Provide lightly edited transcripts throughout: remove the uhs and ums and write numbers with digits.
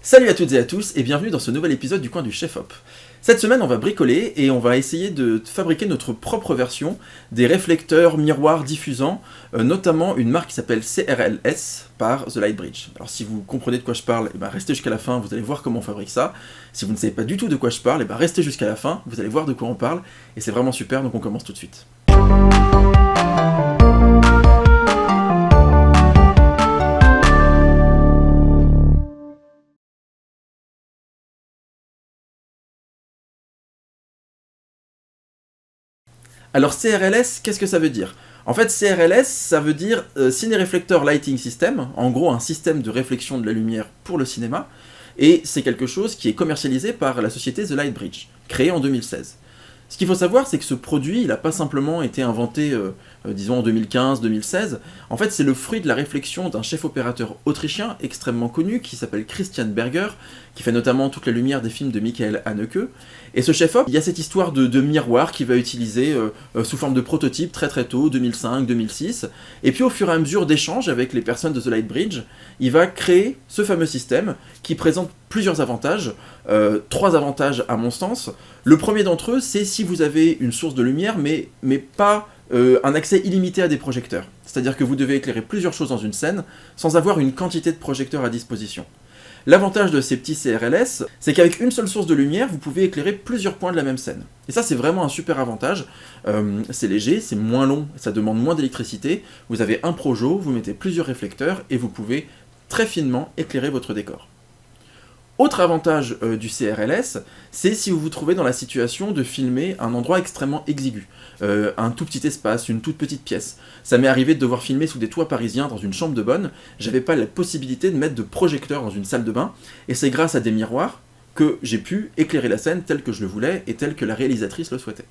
Salut à toutes et à tous et bienvenue dans ce nouvel épisode du coin du chef-op. Cette semaine on va bricoler et on va essayer de fabriquer notre propre version des réflecteurs miroirs diffusants, notamment une marque qui s'appelle CRLS par The Lightbridge. Alors si vous comprenez de quoi je parle, restez jusqu'à la fin, vous allez voir comment on fabrique ça. Si vous ne savez pas du tout de quoi je parle, restez jusqu'à la fin, vous allez voir de quoi on parle, et c'est vraiment super, donc on commence tout de suite. Alors CRLS, qu'est-ce que ça veut dire ? En fait, CRLS, ça veut dire Ciné-Reflector Lighting System, en gros un système de réflexion de la lumière pour le cinéma, et c'est quelque chose qui est commercialisé par la société The Lightbridge, créée en 2016. Ce qu'il faut savoir, c'est que ce produit, il n'a pas simplement été inventé, disons, en 2015-2016. En fait, c'est le fruit de la réflexion d'un chef-opérateur autrichien extrêmement connu, qui s'appelle Christian Berger, qui fait notamment toute la lumière des films de Michael Haneke. Et ce chef-op, il y a cette histoire de miroir qu'il va utiliser sous forme de prototype très très tôt, 2005-2006. Et puis au fur et à mesure d'échanges avec les personnes de The Lightbridge, il va créer ce fameux système qui présente plusieurs avantages, 3 avantages à mon sens. Le premier d'entre eux, c'est si vous avez une source de lumière, mais pas un accès illimité à des projecteurs. C'est-à-dire que vous devez éclairer plusieurs choses dans une scène, sans avoir une quantité de projecteurs à disposition. L'avantage de ces petits CRLS, c'est qu'avec une seule source de lumière, vous pouvez éclairer plusieurs points de la même scène. Et ça, c'est vraiment un super avantage. C'est léger, c'est moins long, ça demande moins d'électricité. Vous avez un projo, vous mettez plusieurs réflecteurs, et vous pouvez très finement éclairer votre décor. Autre avantage du CRLS, c'est si vous vous trouvez dans la situation de filmer un endroit extrêmement exigu, un tout petit espace, une toute petite pièce. Ça m'est arrivé de devoir filmer sous des toits parisiens dans une chambre de bonne, j'avais pas la possibilité de mettre de projecteur dans une salle de bain, et c'est grâce à des miroirs que j'ai pu éclairer la scène telle que je le voulais et telle que la réalisatrice le souhaitait.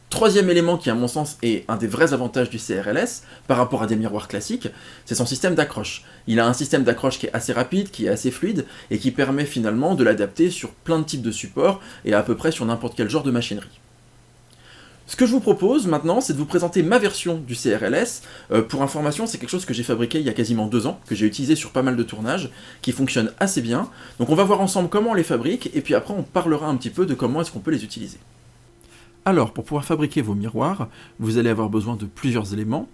Troisième élément qui, à mon sens, est un des vrais avantages du CRLS par rapport à des miroirs classiques, c'est son système d'accroche. Il a un système d'accroche qui est assez rapide, qui est assez fluide, et qui permet finalement de l'adapter sur plein de types de supports, et à peu près sur n'importe quel genre de machinerie. Ce que je vous propose maintenant, c'est de vous présenter ma version du CRLS. Pour information, c'est quelque chose que j'ai fabriqué il y a quasiment 2 ans, que j'ai utilisé sur pas mal de tournages, qui fonctionne assez bien. Donc on va voir ensemble comment on les fabrique, et puis après on parlera un petit peu de comment est-ce qu'on peut les utiliser. Alors, pour pouvoir fabriquer vos miroirs, vous allez avoir besoin de plusieurs éléments.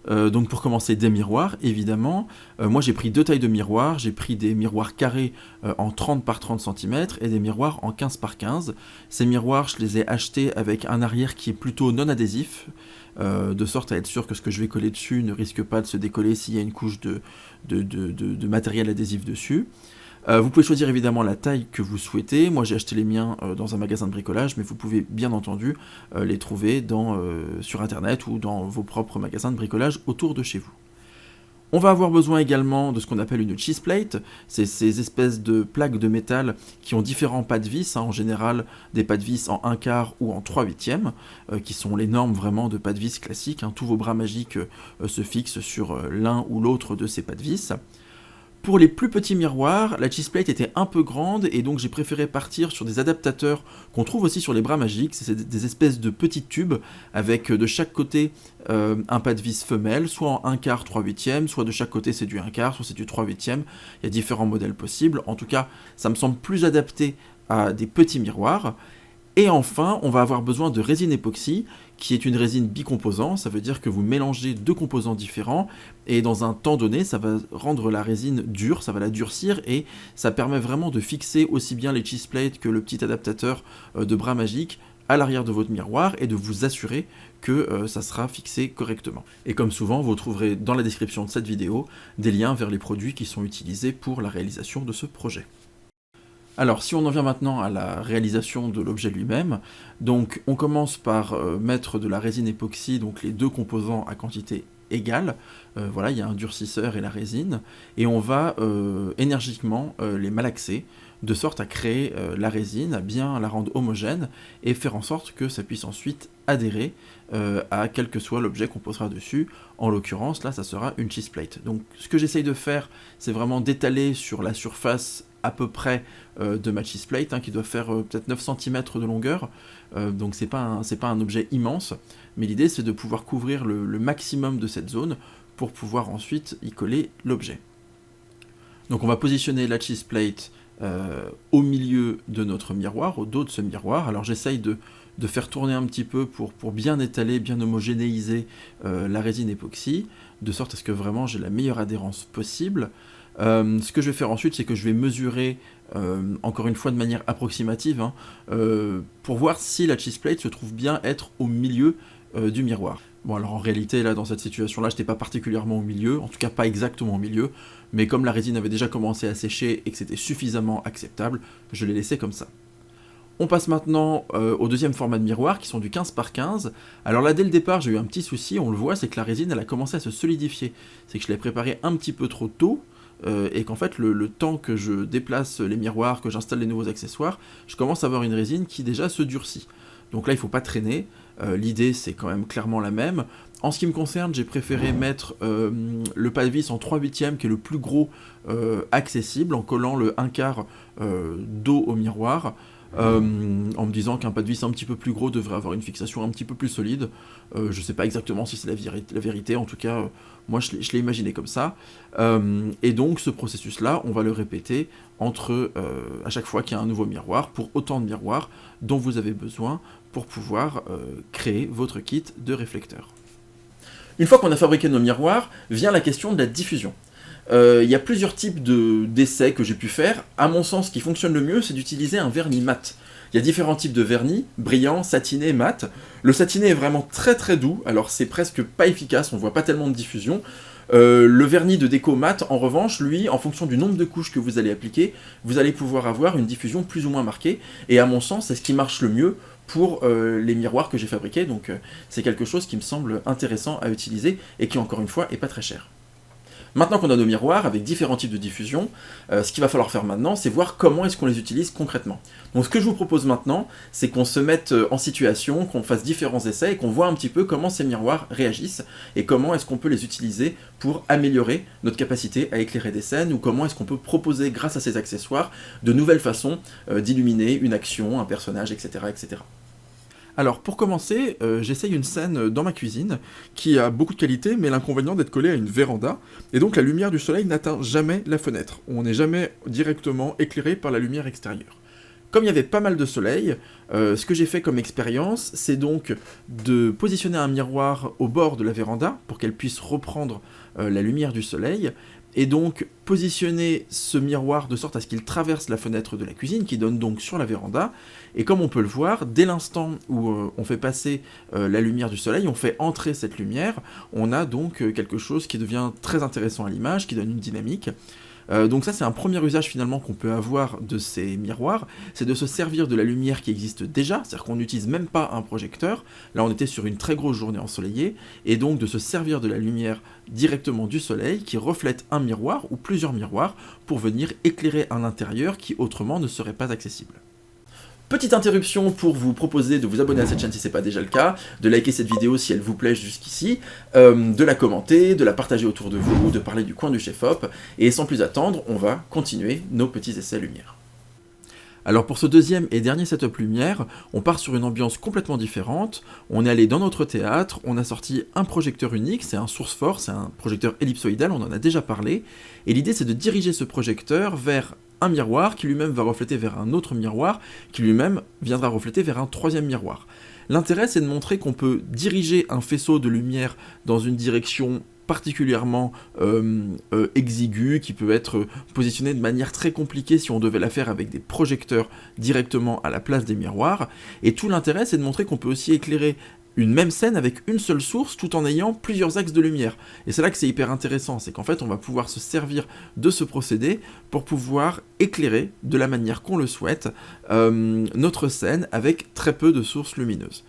Donc pour commencer, des miroirs, évidemment. Moi j'ai pris 2 tailles de miroirs, j'ai pris des miroirs carrés en 30 par 30 cm et des miroirs en 15 par 15. Ces miroirs, je les ai achetés avec un arrière qui est plutôt non adhésif, de sorte à être sûr que ce que je vais coller dessus ne risque pas de se décoller s'il y a une couche de matériel adhésif dessus. Vous pouvez choisir évidemment la taille que vous souhaitez. Moi j'ai acheté les miens dans un magasin de bricolage, mais vous pouvez bien entendu les trouver sur internet ou dans vos propres magasins de bricolage autour de chez vous. On va avoir besoin également de ce qu'on appelle une cheese plate, c'est ces espèces de plaques de métal qui ont différents pas de vis, en général des pas de vis en 1/4 ou en 3/8, qui sont les normes vraiment de pas de vis classiques, tous vos bras magiques se fixent sur l'un ou l'autre de ces pas de vis. Pour les plus petits miroirs, la cheese plate était un peu grande et donc j'ai préféré partir sur des adaptateurs qu'on trouve aussi sur les bras magiques. C'est des espèces de petits tubes avec de chaque côté un pas de vis femelle, soit en 1/4, 3/8, soit de chaque côté c'est du 1/4, soit c'est du 3/8. Il y a différents modèles possibles. En tout cas, ça me semble plus adapté à des petits miroirs. Et enfin, on va avoir besoin de résine époxy, qui est une résine bicomposant, ça veut dire que vous mélangez 2 composants différents, et dans un temps donné, ça va rendre la résine dure, ça va la durcir, et ça permet vraiment de fixer aussi bien les cheese plates que le petit adaptateur de bras magique à l'arrière de votre miroir, et de vous assurer que ça sera fixé correctement. Et comme souvent, vous trouverez dans la description de cette vidéo des liens vers les produits qui sont utilisés pour la réalisation de ce projet. Alors, si on en vient maintenant à la réalisation de l'objet lui-même, donc on commence par mettre de la résine époxy, donc les 2 composants à quantité égale, voilà, il y a un durcisseur et la résine, et on va énergiquement les malaxer, de sorte à créer la résine, à bien la rendre homogène, et faire en sorte que ça puisse ensuite adhérer à quel que soit l'objet qu'on posera dessus. En l'occurrence, là, ça sera une cheese plate. Donc, ce que j'essaye de faire, c'est vraiment d'étaler sur la surface à peu près de ma cheese plate, qui doit faire peut-être 9 cm de longueur, donc c'est pas un objet immense, mais l'idée c'est de pouvoir couvrir le maximum de cette zone pour pouvoir ensuite y coller l'objet. Donc on va positionner la cheese plate au milieu de notre miroir, au dos de ce miroir. Alors j'essaye de faire tourner un petit peu pour bien étaler, bien homogénéiser la résine époxy, de sorte à ce que vraiment j'ai la meilleure adhérence possible. Ce que je vais faire ensuite, c'est que je vais mesurer, encore une fois de manière approximative, hein, pour voir si la cheese plate se trouve bien être au milieu du miroir. Bon, alors en réalité, là, dans cette situation-là, je n'étais pas particulièrement au milieu, en tout cas pas exactement au milieu, mais comme la résine avait déjà commencé à sécher et que c'était suffisamment acceptable, je l'ai laissé comme ça. On passe maintenant au deuxième format de miroir, qui sont du 15 par 15. Alors là, dès le départ, j'ai eu un petit souci, on le voit, c'est que la résine, elle a commencé à se solidifier. C'est que je l'ai préparée un petit peu trop tôt, et qu'en fait, le temps que je déplace les miroirs, que j'installe les nouveaux accessoires, je commence à avoir une résine qui déjà se durcit. Donc là, il ne faut pas traîner. L'idée, c'est quand même clairement la même. En ce qui me concerne, j'ai préféré mettre le pas de vis en 3/8, qui est le plus gros accessible, en collant le 1/4 dos au miroir, en me disant qu'un pas de vis un petit peu plus gros devrait avoir une fixation un petit peu plus solide. Je ne sais pas exactement si c'est la vérité, en tout cas, moi je l'ai imaginé comme ça. Et donc ce processus-là, on va le répéter à chaque fois qu'il y a un nouveau miroir, pour autant de miroirs dont vous avez besoin pour pouvoir créer votre kit de réflecteurs. Une fois qu'on a fabriqué nos miroirs, vient la question de la diffusion. Il y a plusieurs types d'essais que j'ai pu faire. À mon sens, ce qui fonctionne le mieux, c'est d'utiliser un vernis mat. Il y a différents types de vernis, brillant, satiné, mat. Le satiné est vraiment très très doux, alors c'est presque pas efficace, on voit pas tellement de diffusion. Le vernis de déco mat, en revanche, lui, en fonction du nombre de couches que vous allez appliquer, vous allez pouvoir avoir une diffusion plus ou moins marquée, et à mon sens, c'est ce qui marche le mieux pour les miroirs que j'ai fabriqués, donc c'est quelque chose qui me semble intéressant à utiliser, et qui, encore une fois, est pas très cher. Maintenant qu'on a nos miroirs avec différents types de diffusion, ce qu'il va falloir faire maintenant, c'est voir comment est-ce qu'on les utilise concrètement. Donc ce que je vous propose maintenant, c'est qu'on se mette en situation, qu'on fasse différents essais et qu'on voit un petit peu comment ces miroirs réagissent et comment est-ce qu'on peut les utiliser pour améliorer notre capacité à éclairer des scènes, ou comment est-ce qu'on peut proposer, grâce à ces accessoires, de nouvelles façons d'illuminer une action, un personnage, etc. etc. Alors pour commencer, j'essaye une scène dans ma cuisine qui a beaucoup de qualité, mais l'inconvénient d'être collé à une véranda, et donc la lumière du soleil n'atteint jamais la fenêtre. On n'est jamais directement éclairé par la lumière extérieure. Comme il y avait pas mal de soleil, ce que j'ai fait comme expérience, c'est donc de positionner un miroir au bord de la véranda pour qu'elle puisse reprendre la lumière du soleil, et donc positionner ce miroir de sorte à ce qu'il traverse la fenêtre de la cuisine, qui donne donc sur la véranda, et comme on peut le voir, dès l'instant où on fait passer la lumière du soleil, on fait entrer cette lumière, on a donc quelque chose qui devient très intéressant à l'image, qui donne une dynamique. Donc ça, c'est un premier usage finalement qu'on peut avoir de ces miroirs, c'est de se servir de la lumière qui existe déjà, c'est-à-dire qu'on n'utilise même pas un projecteur, là on était sur une très grosse journée ensoleillée, et donc de se servir de la lumière directement du soleil qui reflète un miroir ou plusieurs miroirs pour venir éclairer un intérieur qui autrement ne serait pas accessible. Petite interruption pour vous proposer de vous abonner à cette chaîne si ce n'est pas déjà le cas, de liker cette vidéo si elle vous plaît jusqu'ici, de la commenter, de la partager autour de vous, de parler du coin du chef-op, et sans plus attendre, on va continuer nos petits essais lumière. Alors pour ce deuxième et dernier setup lumière, on part sur une ambiance complètement différente, on est allé dans notre théâtre, on a sorti un projecteur unique, c'est un source fort, c'est un projecteur ellipsoïdal, on en a déjà parlé, et l'idée c'est de diriger ce projecteur vers un miroir qui lui-même va refléter vers un autre miroir, qui lui-même viendra refléter vers un troisième miroir. L'intérêt c'est de montrer qu'on peut diriger un faisceau de lumière dans une direction particulièrement exiguë, qui peut être positionnée de manière très compliquée si on devait la faire avec des projecteurs directement à la place des miroirs, et tout l'intérêt c'est de montrer qu'on peut aussi éclairer une même scène avec une seule source tout en ayant plusieurs axes de lumière. Et c'est là que c'est hyper intéressant, c'est qu'en fait on va pouvoir se servir de ce procédé pour pouvoir éclairer de la manière qu'on le souhaite notre scène avec très peu de sources lumineuses.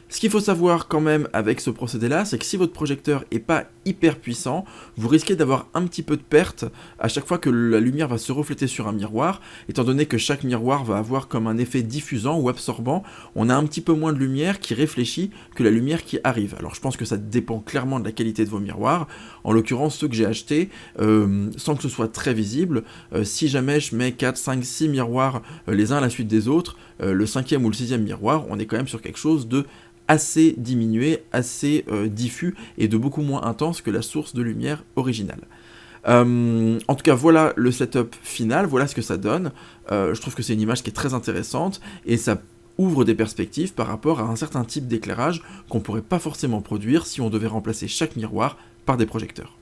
Ce qu'il faut savoir quand même avec ce procédé-là, c'est que si votre projecteur n'est pas hyper puissant, vous risquez d'avoir un petit peu de perte à chaque fois que la lumière va se refléter sur un miroir, étant donné que chaque miroir va avoir comme un effet diffusant ou absorbant, on a un petit peu moins de lumière qui réfléchit que la lumière qui arrive. Alors je pense que ça dépend clairement de la qualité de vos miroirs, en l'occurrence ceux que j'ai achetés, sans que ce soit très visible, si jamais je mets 4, 5, 6 miroirs les uns à la suite des autres, le cinquième ou le sixième miroir, on est quand même sur quelque chose de assez diminué, assez diffus et de beaucoup moins intense que la source de lumière originale. En tout cas, voilà le setup final, voilà ce que ça donne. Je trouve que c'est une image qui est très intéressante, et ça ouvre des perspectives par rapport à un certain type d'éclairage qu'on pourrait pas forcément produire si on devait remplacer chaque miroir par des projecteurs.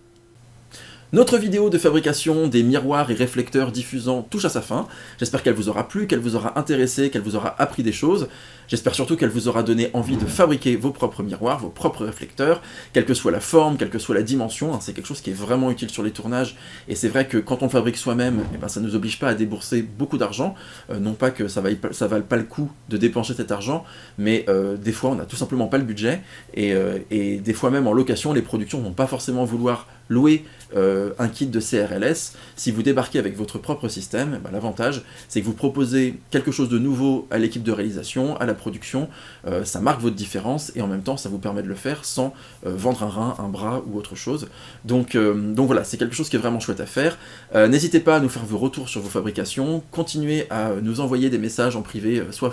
Notre vidéo de fabrication des miroirs et réflecteurs diffusants touche à sa fin. J'espère qu'elle vous aura plu, qu'elle vous aura intéressé, qu'elle vous aura appris des choses. J'espère surtout qu'elle vous aura donné envie de fabriquer vos propres miroirs, vos propres réflecteurs, quelle que soit la forme, quelle que soit la dimension. C'est quelque chose qui est vraiment utile sur les tournages, et c'est vrai que quand on le fabrique soi-même, eh ben, ça ne nous oblige pas à débourser beaucoup d'argent. Non pas que ça vale pas le coup de dépenser cet argent, mais des fois on n'a tout simplement pas le budget, et des fois même en location, les productions vont pas forcément vouloir louer un kit de CRLS. Si vous débarquez avec votre propre système, ben, l'avantage c'est que vous proposez quelque chose de nouveau à l'équipe de réalisation, à la production, ça marque votre différence, et en même temps ça vous permet de le faire sans vendre un rein, un bras ou autre chose. Donc voilà, c'est quelque chose qui est vraiment chouette à faire. N'hésitez pas à nous faire vos retours sur vos fabrications, continuez à nous envoyer des messages en privé, soit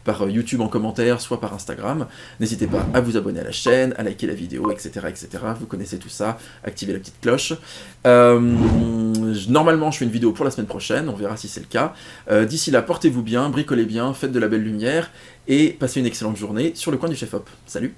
par YouTube en commentaire, soit par Instagram. N'hésitez pas à vous abonner à la chaîne, à liker la vidéo, etc. etc. Vous connaissez tout ça, activez la petite cloche. Normalement je fais une vidéo pour la semaine prochaine, on verra si c'est le cas. D'ici là, portez-vous bien, bricolez bien, faites de la belle lumière, et passez une excellente journée sur le coin du Chef Hop. Salut!